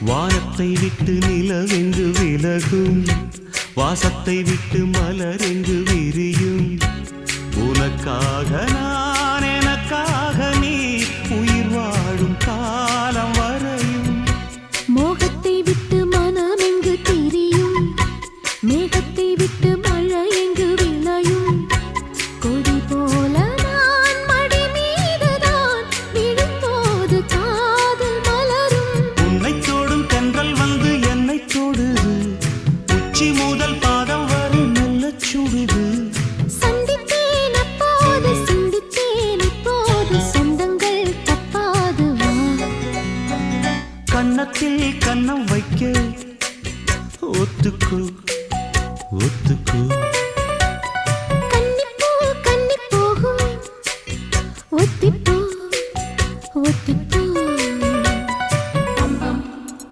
வானத்தை விட்டு நிலவெங்கு விலகும், வாசத்தை விட்டு மலரெங்கு விரியும். உனக்காக நான், எனக்காக நீ, உயிர் வாழும் காலம் வரையும். மோகத்தை விட்டு மனம் எங்கு திரியும், மேகத்தை விட்டு மழை எங்கு விளையும். கொடி போல நான் மடி மீதுதான் விழும்போது காதல் மலரும். உன்னை தோடும் தென்றல் வந்து என்னை தொடுது, உச்சி முதல் பாதம் வரை நல்ல சுடுது. சந்தித்தேன் அப்போது, சிந்தித்தேன் இப்போது, சொந்தங்கள் தப்பாது வா. கன்னத்தில் கன்னம் வைக்க ஒத்துக்கோ ஒத்துக்கோ. கன்னிப்பூ கன்னி போகும், ஒத்திப்போ ஒத்திப்போ.